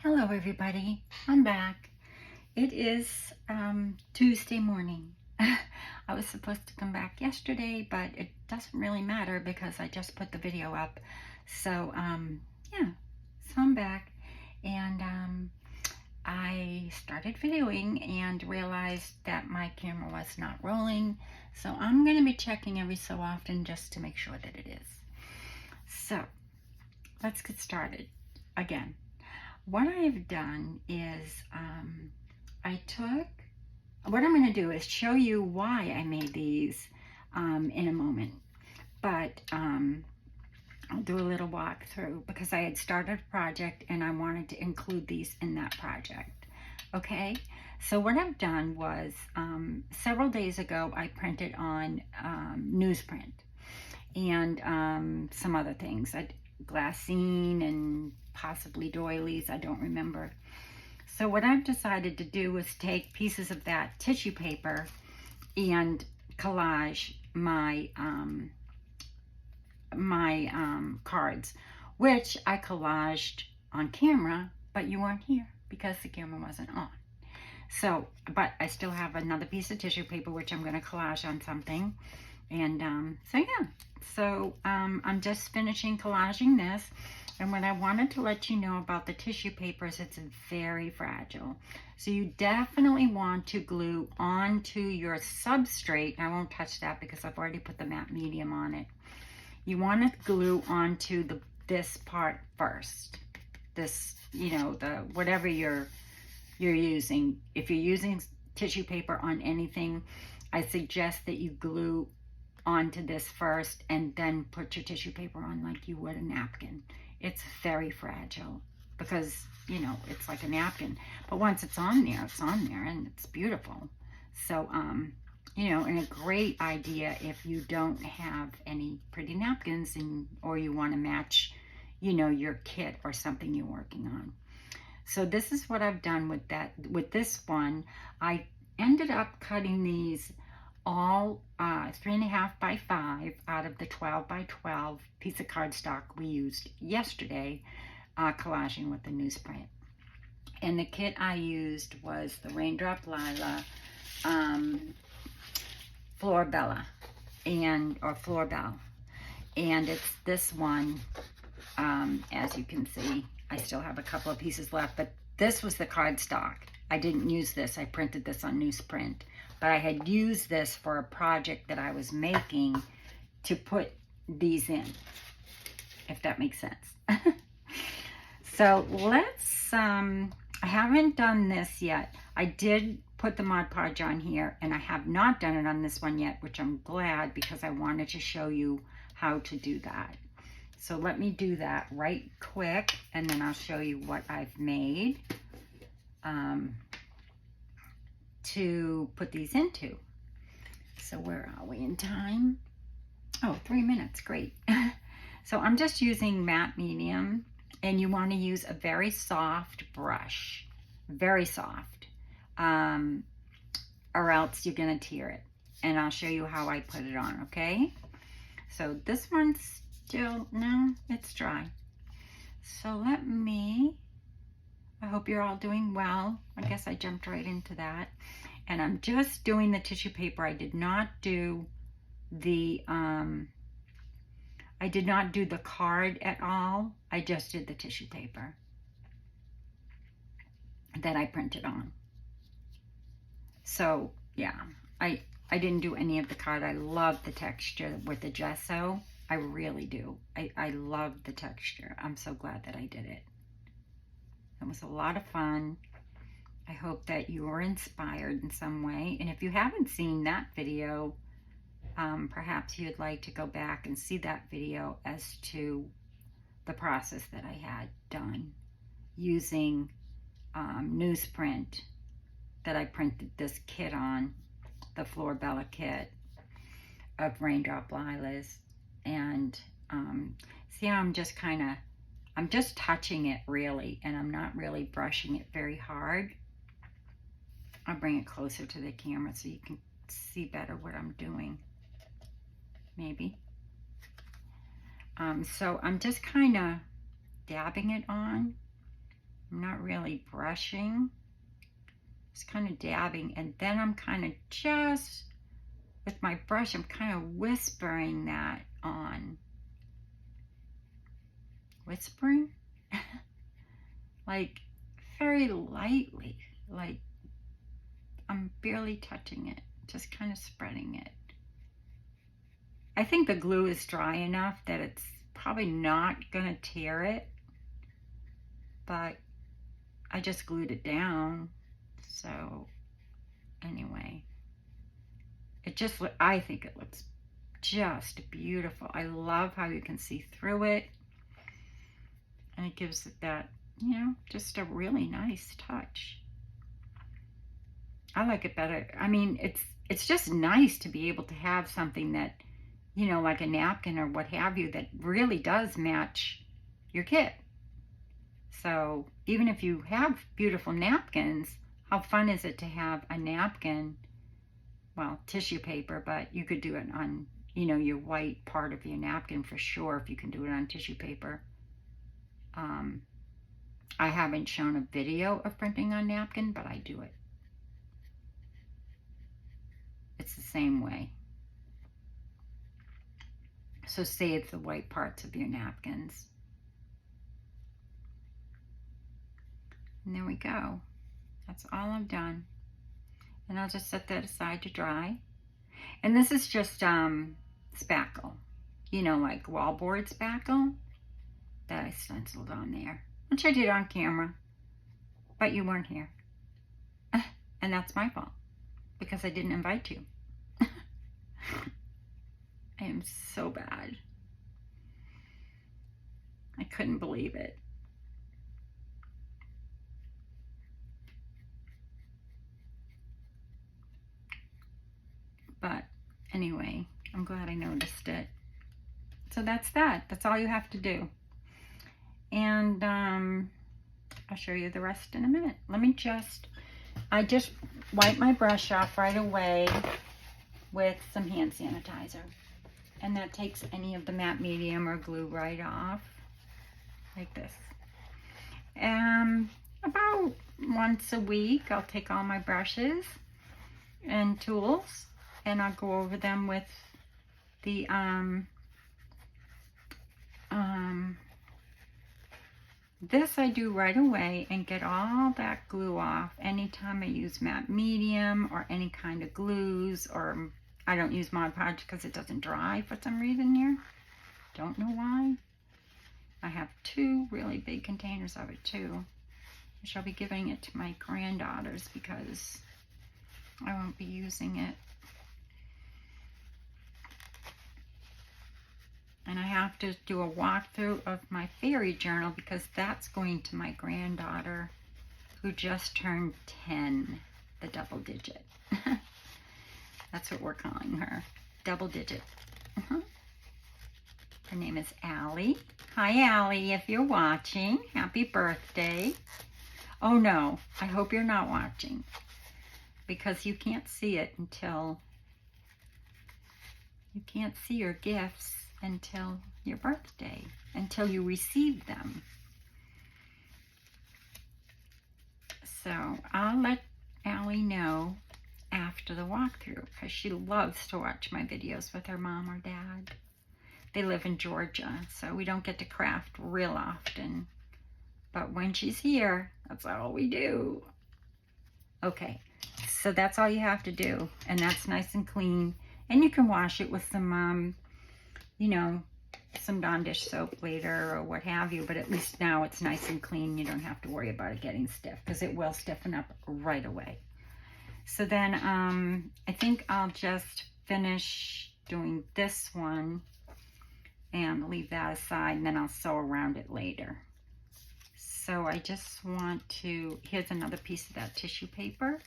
Hello everybody, I'm back. It is Tuesday morning. I was supposed to come back yesterday, but it doesn't really matter because I just put the video up. So yeah, so I'm back, and I started videoing and realized that my camera was not rolling. So I'm going to be checking every so often just to make sure that it is. So let's get started again. What I've done is what I'm going to do is show you why I made these in a moment. But I'll do a little walkthrough because I had started a project and I wanted to include these in that project. Okay, so what I've done was several days ago I printed on newsprint and some other things. Glassine and possibly doilies, I don't remember. So what I've decided to do is take pieces of that tissue paper and collage my cards, which I collaged on camera, but you weren't here because the camera wasn't on. So, but I still have another piece of tissue paper which I'm going to collage on something. And so yeah, so I'm just finishing collaging this. And what I wanted to let you know about the tissue paper is it's very fragile. So you definitely want to glue onto your substrate. I won't touch that because I've already put the matte medium on it. You want to glue onto this part first. This, you know, whatever you're using. If you're using tissue paper on anything, I suggest that you glue onto this first and then put your tissue paper on like you would a napkin. It's very fragile because, you know, it's like a napkin. But once it's on there and it's beautiful. So, you know, and a great idea if you don't have any pretty napkins or you want to match, you know, your kit or something you're working on. So this is what I've done with this one. I ended up cutting these all 3.5 by 5 out of the 12 by 12 piece of cardstock we used yesterday, collaging with the newsprint. And the kit I used was the Raindrop, Lila, Flora Belle, Flora Belle, and it's this one. As you can see, I still have a couple of pieces left, but this was the cardstock. I didn't use this. I printed this on newsprint. But I had used this for a project that I was making to put these in, if that makes sense. So let's, I haven't done this yet. I did put the Mod Podge on here, and I have not done it on this one yet, which I'm glad because I wanted to show you how to do that. So let me do that right quick, and then I'll show you what I've made to put these into. So where are we in time? Oh, 3 minutes, great. So I'm just using matte medium, and you want to use a very soft brush, very soft, or else you're gonna tear it. And I'll show you how I put it on, okay? So this one's still, no, it's dry. So I hope you're all doing well. I guess I jumped right into that. And I'm just doing the tissue paper. I did not do the card at all. I just did the tissue paper that I printed on. So yeah, I didn't do any of the card. I love the texture with the gesso. I really do. I love the texture. I'm so glad that I did it. It was a lot of fun. I hope that you were inspired in some way. And if you haven't seen that video, perhaps you'd like to go back and see that video as to the process that I had done using newsprint that I printed this kit on, the Flora Belle kit of Raindrop Lilas. And see how I'm just touching it really, and I'm not really brushing it very hard. I'll bring it closer to the camera so you can see better what I'm doing, maybe. So I'm just kind of dabbing it on I'm not really brushing. Just kind of dabbing, and then I'm kind of just, with my brush, I'm kind of whispering that on. Whispering? Like, very lightly. Like, I'm barely touching it. Just kind of spreading it. I think the glue is dry enough that it's probably not going to tear it. But I just glued it down. So, anyway. It just, I think it looks just beautiful. I love how you can see through it. And it gives it that, you know, just a really nice touch. I like it better. I mean, it's just nice to be able to have something that, you know, like a napkin or what have you, that really does match your kit. So even if you have beautiful napkins, how fun is it to have a napkin, well, tissue paper, but you could do it on, you know, your white part of your napkin for sure if you can do it on tissue paper. I haven't shown a video of printing on napkin, but I do it. It's the same way. So save the white parts of your napkins. And there we go. That's all I've done. And I'll just set that aside to dry. And this is just spackle. You know, like wallboard spackle that I stenciled on there. Which I did on camera. But you weren't here. And that's my fault. Because I didn't invite you. I am so bad. I couldn't believe it. But anyway, I'm glad I noticed it. So that's that. That's all you have to do. And I'll show you the rest in a minute. I just wipe my brush off right away with some hand sanitizer. And that takes any of the matte medium or glue right off. Like this. About once a week, I'll take all my brushes and tools and I'll go over them with the this I do right away and get all that glue off anytime I use matte medium or any kind of glues, or I don't use Mod Podge because it doesn't dry for some reason here. Don't know why. I have 2 really big containers of it too. I shall be giving it to my granddaughters because I won't be using it. And I have to do a walkthrough of my fairy journal because that's going to my granddaughter who just turned 10, the double digit. That's what we're calling her, double digit. Her name is Allie. Hi, Allie, if you're watching, happy birthday. Oh no, I hope you're not watching because you can't see it until, you can't see your gifts until your birthday, until you receive them. So I'll let Allie know after the walkthrough because she loves to watch my videos with her mom or dad. They live in Georgia, so we don't get to craft real often. But when she's here, that's all we do. Okay, so that's all you have to do. And that's nice and clean. And you can wash it with some, you know, some Dawn dish soap later or what have you. But at least now it's nice and clean. You don't have to worry about it getting stiff because it will stiffen up right away. So then I think I'll just finish doing this one and leave that aside, and then I'll sew around it later. So I just want to, here's another piece of that tissue paper.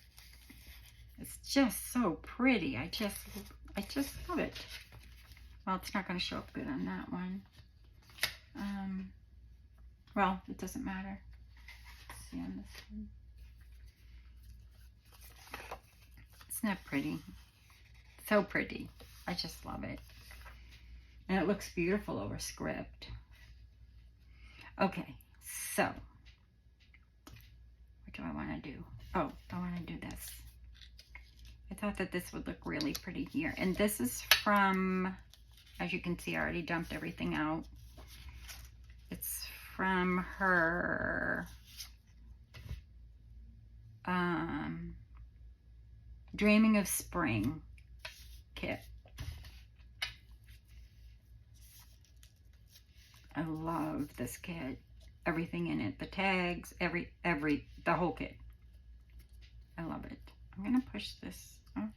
It's just so pretty. I just love it. Well, it's not going to show up good on that one. Well, it doesn't matter. Let's see on this one. Isn't that pretty? So pretty. I just love it. And it looks beautiful over script. Okay, so do I want to do? Oh, I want to do this. I thought that this would look really pretty here. And this is from, as you can see, I already dumped everything out. It's from her Dreaming of Spring kit. I love this kit. Everything in it, the tags, the whole kit. I love it. I'm gonna push this. Oh.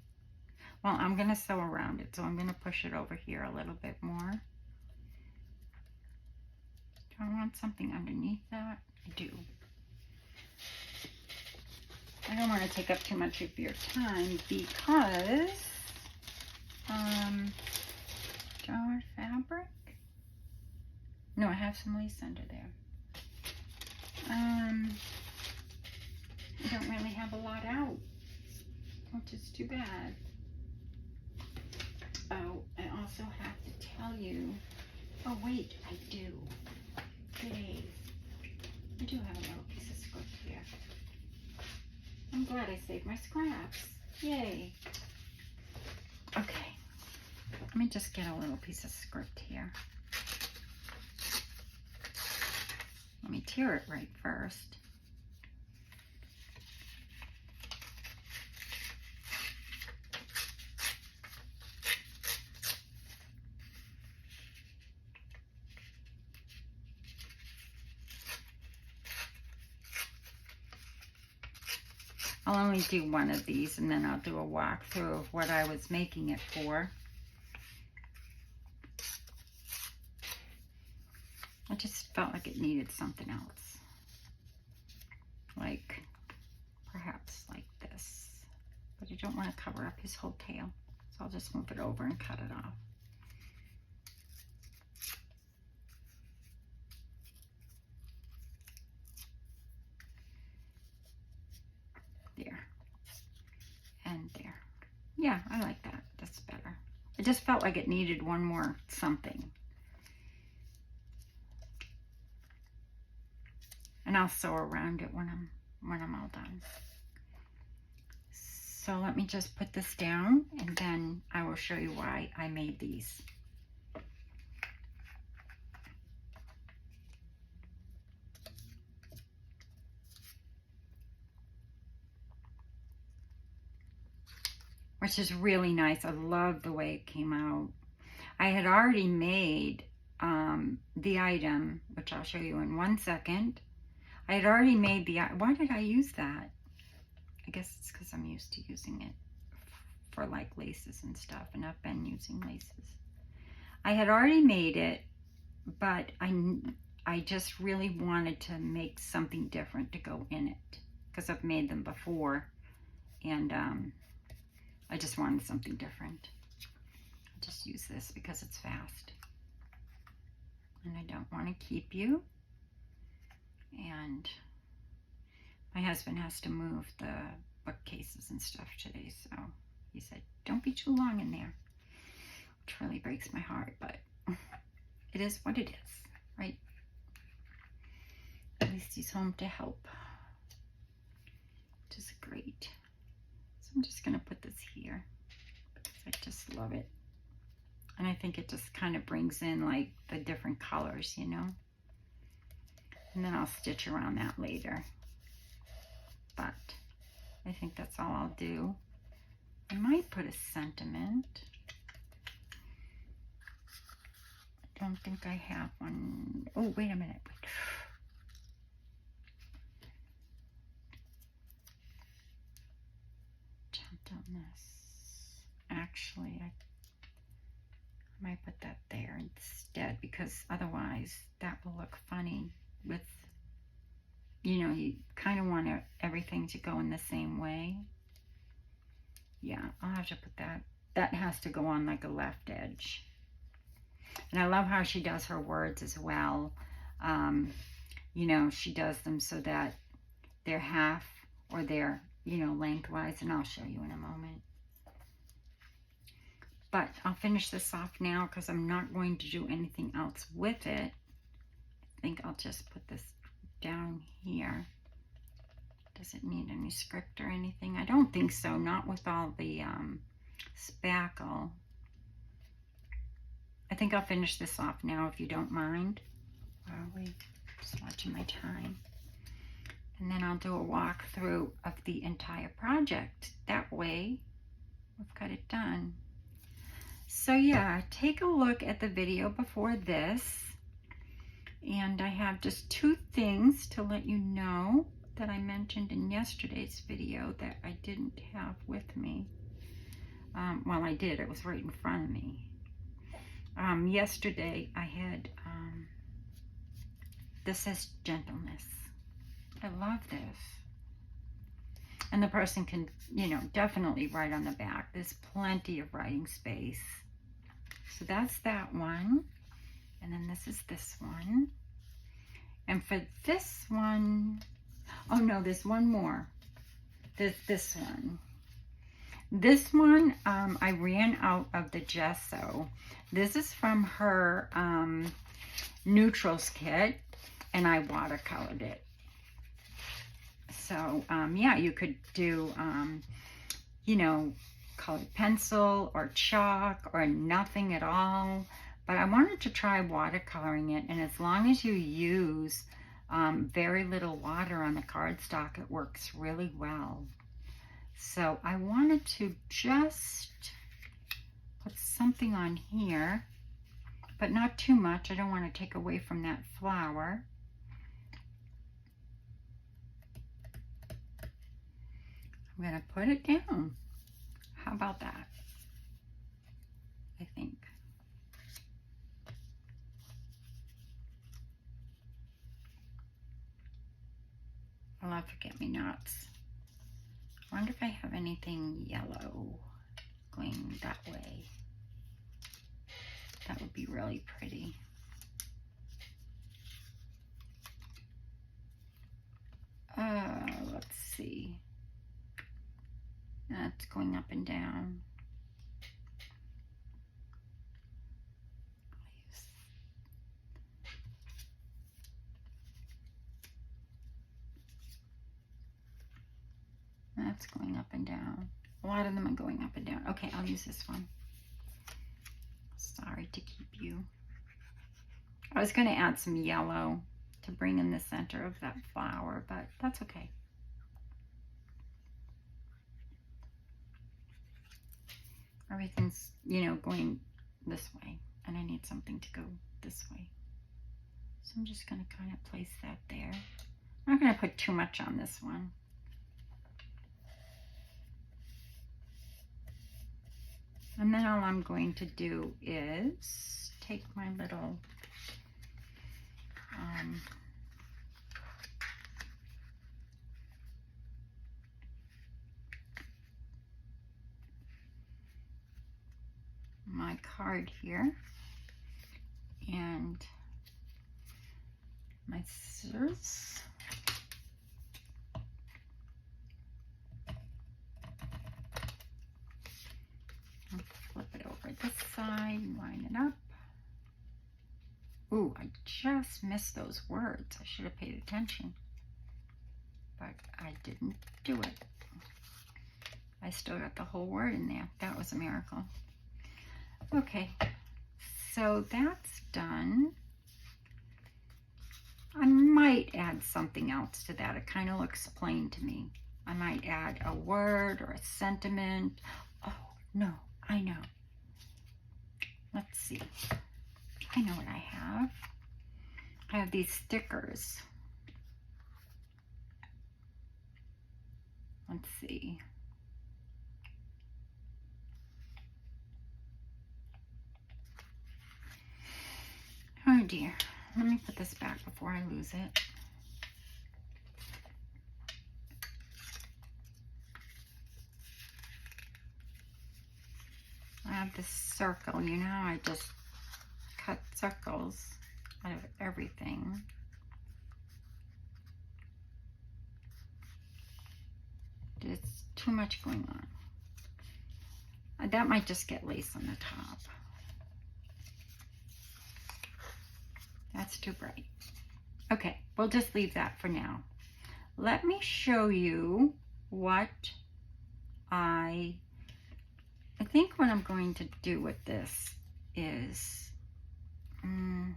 Well, I'm gonna sew around it, so I'm gonna push it over here a little bit more. Do I want something underneath that? I do. I don't want to take up too much of your time because jar fabric. No, I have some lace under there. I don't really have a lot out, which is too bad. Oh, I also have to tell you. Oh wait, I do. Yay. I do have a little piece of script here. I'm glad I saved my scraps. Yay. Okay. Let me just get a little piece of script here. Let me tear it right first. I'll only do one of these and then I'll do a walkthrough of what I was making it for. I just felt like it needed something else. Like, perhaps like this. But I don't want to cover up his whole tail. So I'll just move it over and cut it off. There. And there. Yeah, I like that. That's better. I just felt like it needed one more something. And I'll sew around it when I'm all done. So let me just put this down and then I will show you why I made these. Which is really nice. I love the way it came out. I had already made the item, which I'll show you in 1 second. I had already made the, why did I use that? I guess it's because I'm used to using it for like laces and stuff, and I've been using laces. I had already made it, but I just really wanted to make something different to go in it because I've made them before, and I just wanted something different. I'll just use this because it's fast, and I don't want to keep you. And my husband has to move the bookcases and stuff today, so he said, don't be too long in there, which really breaks my heart, but it is what it is, right? At least he's home to help, which is great. So I'm just going to put this here because I just love it. And I think it just kind of brings in like the different colors, you know? And then I'll stitch around that later. But I think that's all I'll do. I might put a sentiment. I don't think I have one. Oh, wait a minute. Wait. Gentleness. Actually, I might put that there instead because otherwise that will look funny with, you know, you kind of want everything to go in the same way. Yeah, I'll have to put that. That has to go on like a left edge. And I love how she does her words as well. You know, she does them so that they're half or they're, you know, lengthwise, and I'll show you in a moment. But I'll finish this off now because I'm not going to do anything else with it. I think I'll just put this down here to Does it need any script or anything? I don't think so, not with all the spackle. I think I'll finish this off now if you don't mind. While we just watching my time. And then I'll do a walkthrough of the entire project. That way, we've got it done. So yeah, take a look at the video before this. And I have just 2 things to let you know that I mentioned in yesterday's video that I didn't have with me. Well, I did. It was right in front of me. Yesterday I had, this says gentleness. I love this. And the person can, you know, definitely write on the back. There's plenty of writing space. So that's that one. And then this is this one. And for this one, oh no, there's one more. There's this one. This one, I ran out of the gesso. This is from her neutrals kit, and I watercolored it. So, yeah, you could do, you know, colored pencil or chalk or nothing at all. But I wanted to try watercoloring it, and as long as you use very little water on the cardstock, it works really well. So I wanted to just put something on here, but not too much. I don't want to take away from that flower. I'm going to put it down. How about that? I think. I love forget-me-nots. I wonder if I have anything yellow going that way. That would be really pretty. Let's see. That's going up and down. That's going up and down. A lot of them are going up and down. Okay, I'll use this one. Sorry to keep you. I was going to add some yellow to bring in the center of that flower, but that's okay. Everything's, you know, going this way, and I need something to go this way. So I'm just going to kind of place that there. I'm not going to put too much on this one. And then all I'm going to do is take my little my card here and my scissors. Flip it over this side, line it up. Ooh, I just missed those words. I should have paid attention, but I didn't do it. I still got the whole word in there. That was a miracle. Okay, so that's done. I might add something else to that. It kind of looks plain to me. I might add a word or a sentiment. Oh, no, I know. Let's see. I know what I have. I have these stickers. Let's see. Oh dear. Let me put this back before I lose it. I have this circle, you know, I just cut circles out of everything. There's too much going on. That might just get lace on the top. That's too bright. Okay, we'll just leave that for now. let me show you what I think what I'm going to do with this is, I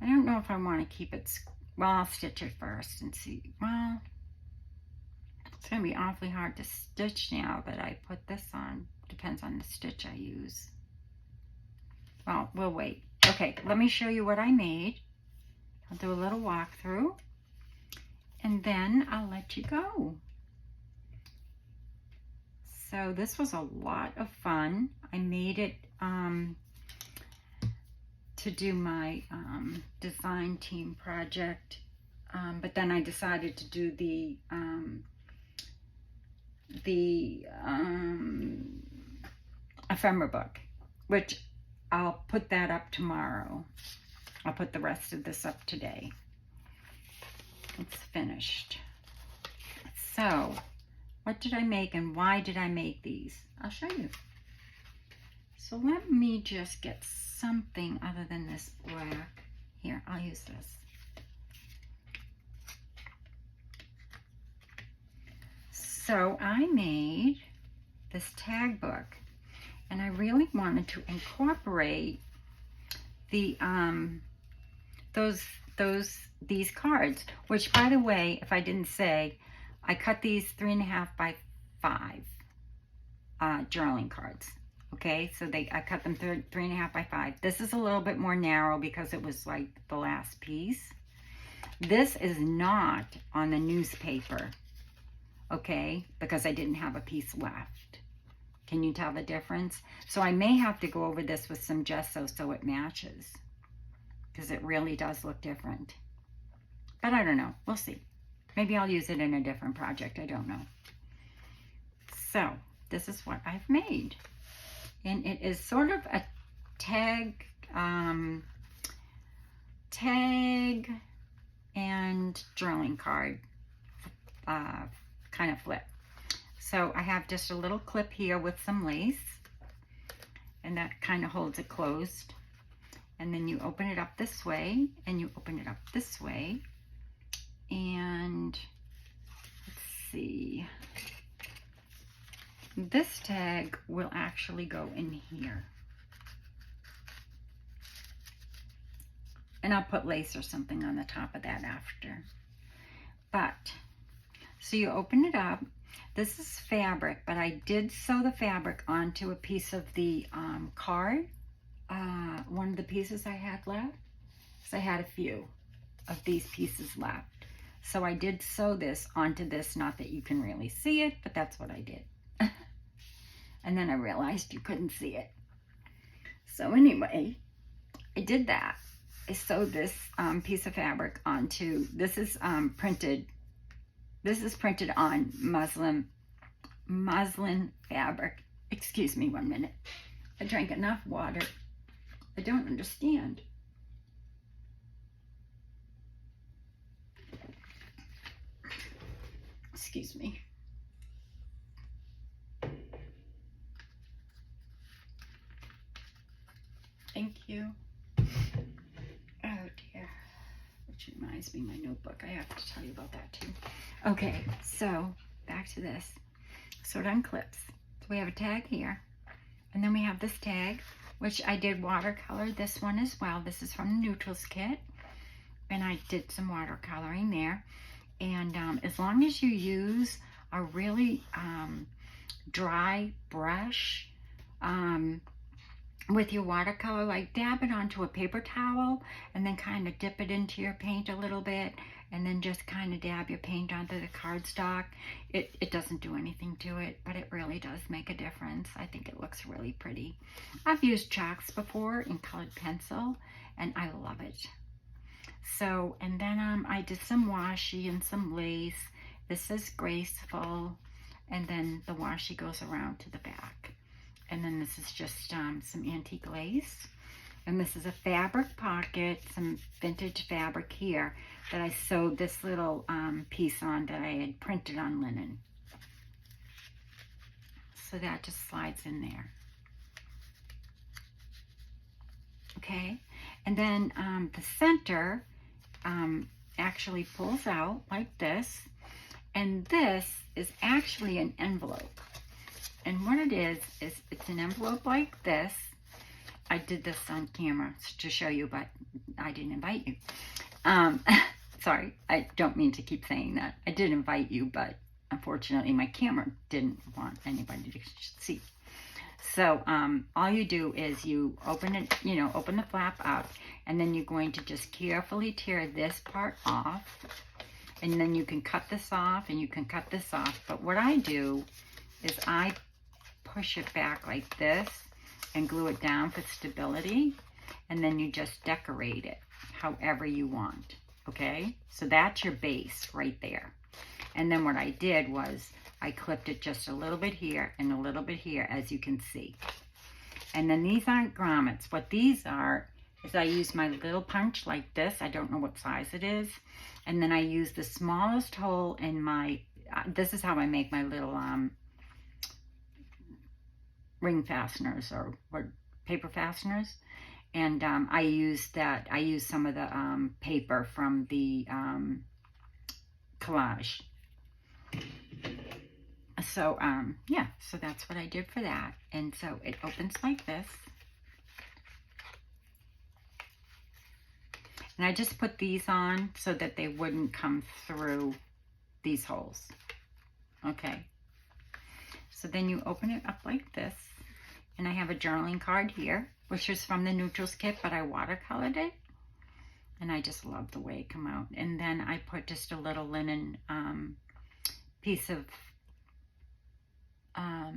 don't know if I want to keep it, well, I'll stitch it first and see. Well, it's going to be awfully hard to stitch now that I put this on. Depends on the stitch I use. Well, we'll wait. Okay, let me show you what I made. I'll do a little walkthrough, and then I'll let you go. So this was a lot of fun. I made it to do my design team project, but then I decided to do the ephemera book, which I'll put that up tomorrow. I'll put the rest of this up today. It's finished. So, what did I make and why did I make these? I'll show you. So let me just get something other than this black. Here, I'll use this. So I made this tag book, and I really wanted to incorporate the these cards, which, by the way, if I didn't say, I cut these 3.5 by 5 journaling cards. Okay, so I cut them 3.5 by 5. This is a little bit more narrow because it was like the last piece. This is not on the newspaper, okay, because I didn't have a piece left. Can you tell the difference? So I may have to go over this with some gesso so it matches, because it really does look different. But I don't know. We'll see. Maybe I'll use it in a different project. I don't know. So this is what I've made. And it is sort of a tag and journaling card kind of flip. So I have just a little clip here with some lace, and that kind of holds it closed. And then you open it up this way, and you open it up this way. And let's see. This tag will actually go in here. And I'll put lace or something on the top of that after. But, so you open it up. This is fabric, but I did sew the fabric onto a piece of the card. One of the pieces I had left. So I had a few of these pieces left. So I did sew this onto this, not that you can really see it, but that's what I did. And then I realized you couldn't see it. So anyway, I did that. I sewed this piece of fabric onto, this is printed on muslin fabric. Excuse me 1 minute. I drank enough water. I don't understand. Excuse me. Thank you. Oh dear. Which reminds me, my notebook. I have to tell you about that too. Okay, so back to this. Sewed on clips. So we have a tag here. And then we have this tag, which I did watercolor this one as well. This is from the Neutrals kit. And I did some watercoloring there. And as long as you use a really dry brush with your watercolor, like dab it onto a paper towel and then kind of dip it into your paint a little bit, and then just kind of dab your paint onto the cardstock. It doesn't do anything to it, but it really does make a difference. I think it looks really pretty. I've used chalks before in colored pencil, and I love it. So, and then I did some washi and some lace. This is graceful, and then the washi goes around to the back. And then this is just some antique lace. And this is a fabric pocket, some vintage fabric here that I sewed this little piece on that I had printed on linen. So that just slides in there. Okay, and then the center, actually pulls out like this. And this is actually an envelope. And what it is it's an envelope like this. I did this on camera to show you, but I didn't invite you. Sorry, I don't mean to keep saying that. I did invite you, but unfortunately my camera didn't want anybody to see. So all you do is you open it, open the flap up, and then you're going to just carefully tear this part off. And then you can cut this off and you can cut this off. But what I do is I push it back like this and glue it down for stability. And then you just decorate it however you want. Okay? So that's your base right there. And then what I did was I clipped it just a little bit here and a little bit here, as you can see. And then these aren't grommets. What these are is I use my little punch like this. I don't know what size it is. And then I use the smallest hole in my, this is how I make my little ring fasteners or paper fasteners. And I use some of the paper from the Collage. So, yeah, so that's what I did for that. And so it opens like this. And I just put these on so that they wouldn't come through these holes. Okay. So then you open it up like this. And I have a journaling card here, which is from the Neutrals kit, but I watercolored it. And I just love the way it came out. And then I put just a little linen piece of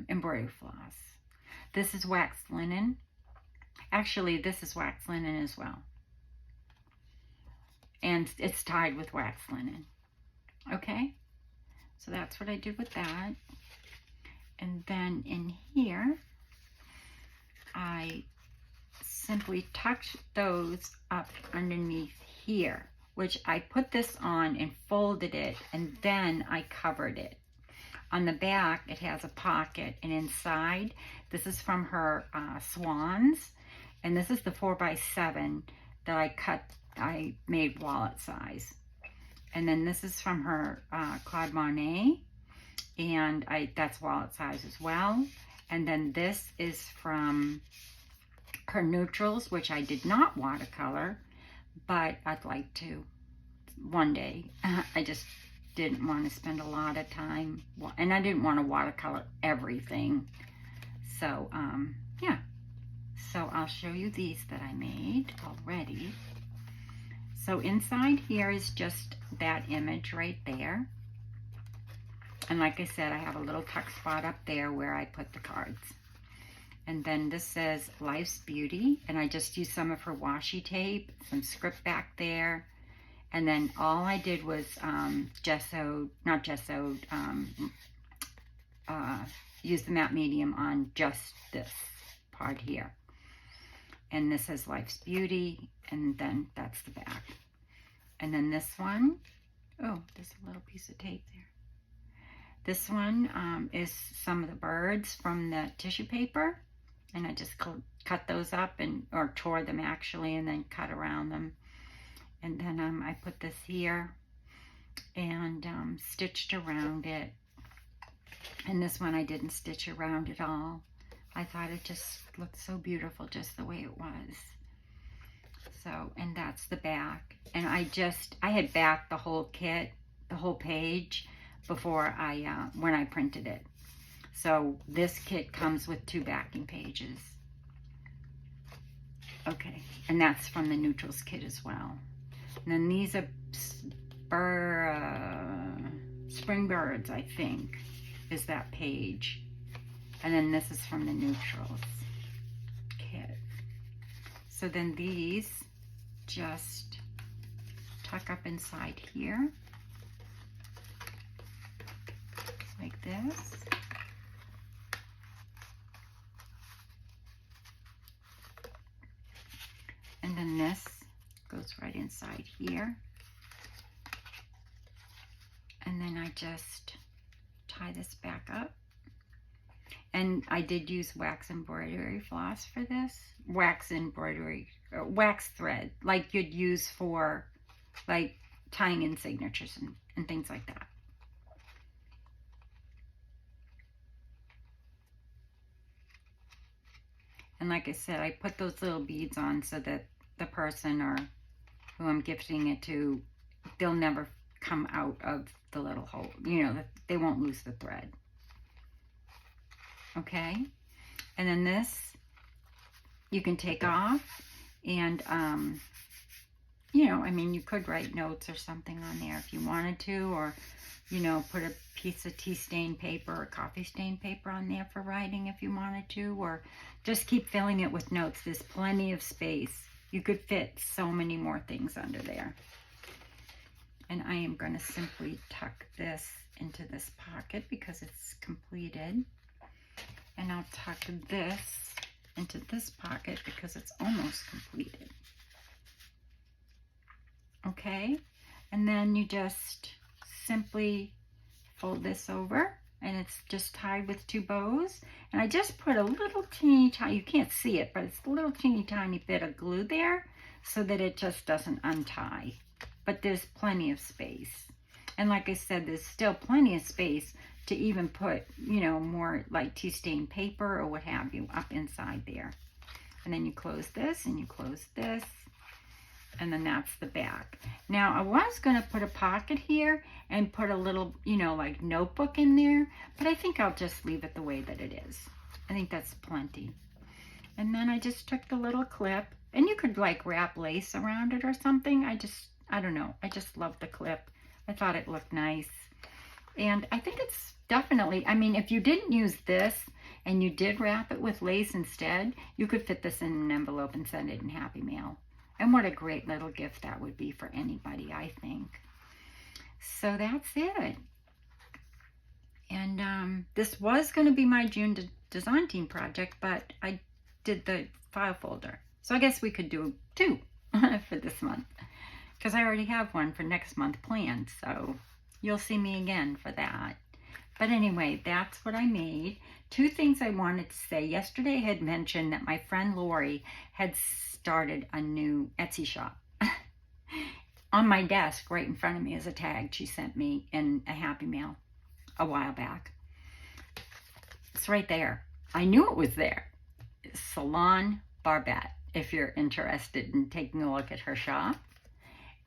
embroidery floss. This is waxed linen. Actually, this is waxed linen as well. And it's tied with waxed linen. Okay? So that's what I did with that. And then in here, I simply tucked those up underneath here, which I put this on and folded it, and then I covered it. On the back, it has a pocket, and inside, this is from her swans, and this is the 4x7 that I made wallet size. And then this is from her Claude Monet, and that's wallet size as well. And then this is from her Neutrals, which I did not watercolor, but I'd like to one day. I just didn't want to spend a lot of time, and I didn't want to watercolor everything. So, yeah. So I'll show you these that I made already. So inside here is just that image right there. And like I said, I have a little tuck spot up there where I put the cards. And then this says Life's Beauty, and I just used some of her washi tape, some script back there. And then all I did was use the matte medium on just this part here. And this is Life's Beauty, and then that's the back. And then this one, oh, there's a little piece of tape there. This one is some of the birds from the tissue paper, and I just cut those up, or tore them actually, and then cut around them. And then I put this here and stitched around it. And this one I didn't stitch around at all. I thought it just looked so beautiful just the way it was. So, and that's the back. And I had backed the whole kit, the whole page, before when I printed it. So this kit comes with 2 backing pages. Okay, and that's from the Neutrals kit as well. And then these are Spring Birds, I think, is that page. And then this is from the Neutrals kit. So then these just tuck up inside here, like this. And then this goes right inside here. And then I just tie this back up. And I did use wax embroidery floss for this. Wax embroidery, wax thread, like you'd use for like tying in signatures and things like that. And like I said, I put those little beads on so that the person or who I'm gifting it to, they'll never come out of the little hole. You know, they won't lose the thread. Okay? And then this, you can take off and, you know, I mean, you could write notes or something on there if you wanted to, or, you know, put a piece of tea stain paper or coffee stain paper on there for writing if you wanted to, or just keep filling it with notes. There's plenty of space. You could fit so many more things under there. And I am going to simply tuck this into this pocket because it's completed. And I'll tuck this into this pocket because it's almost completed. Okay, and then you just simply fold this over, and it's just tied with 2 bows. And I just put a little teeny tiny, you can't see it, but it's a little teeny tiny bit of glue there so that it just doesn't untie. But there's plenty of space. And like I said, there's still plenty of space to even put, you know, more like tea stain paper or what have you up inside there. And then you close this and you close this. And then that's the back. Now, I was going to put a pocket here and put a little, you know, like notebook in there, but I think I'll just leave it the way that it is. I think that's plenty. And then I just took the little clip, and you could like wrap lace around it or something. I don't know. I just love the clip. I thought it looked nice. And I think it's definitely, I mean, if you didn't use this and you did wrap it with lace instead, you could fit this in an envelope and send it in Happy Mail. And what a great little gift that would be for anybody, I think. So that's it. And this was going to be my June design team project, but I did the file folder. So I guess we could do 2 for this month, because I already have one for next month planned. So you'll see me again for that. But anyway, that's what I made. 2 things I wanted to say. Yesterday I had mentioned that my friend Lori had started a new Etsy shop. On my desk right in front of me is a tag she sent me in a Happy Mail a while back. It's right there. I knew it was there. Salon Barbette, if you're interested in taking a look at her shop.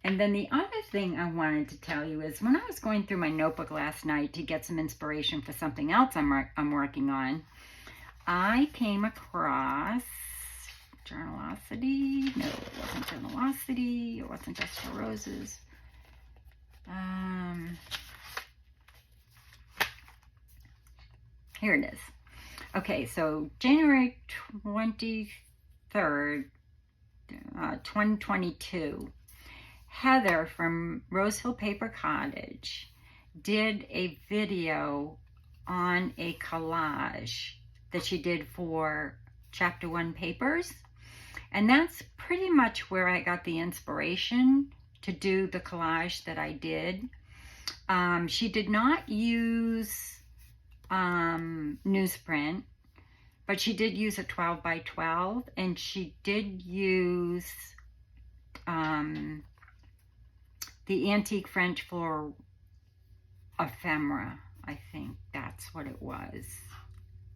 And then the other thing I wanted to tell you is when I was going through my notebook last night to get some inspiration for something else I'm working on, I came across Journalosity. No, it wasn't Journalosity. It wasn't Just for Roses. Here it is. Okay, so January 23rd, 2022, Heather from Rosehill Paper Cottage did a video on a collage that she did for Chapter 1 papers. And that's pretty much where I got the inspiration to do the collage that I did. She did not use newsprint, but she did use a 12 by 12, and she did use the antique French Flora Ephemera. I think that's what it was.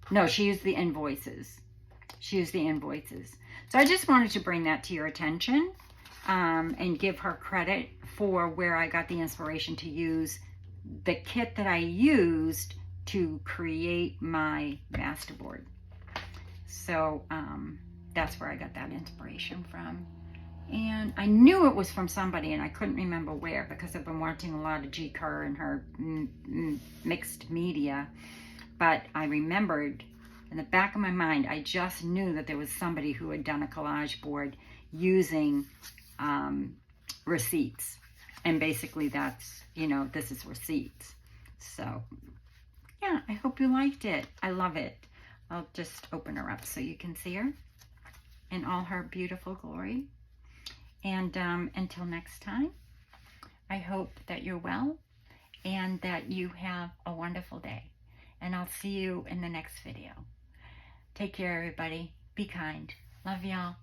No, she used the invoices. She used the invoices. So I just wanted to bring that to your attention and give her credit for where I got the inspiration to use the kit that I used to create my masterboard. So that's where I got that inspiration from. And I knew it was from somebody, and I couldn't remember where because I've been watching a lot of G. Kerr and her mixed media. But I remembered in the back of my mind, I just knew that there was somebody who had done a collage board using receipts. And basically that's, you know, this is receipts. So, yeah, I hope you liked it. I love it. I'll just open her up so you can see her in all her beautiful glory. And until next time, I hope that you're well and that you have a wonderful day. And I'll see you in the next video. Take care, everybody. Be kind. Love y'all.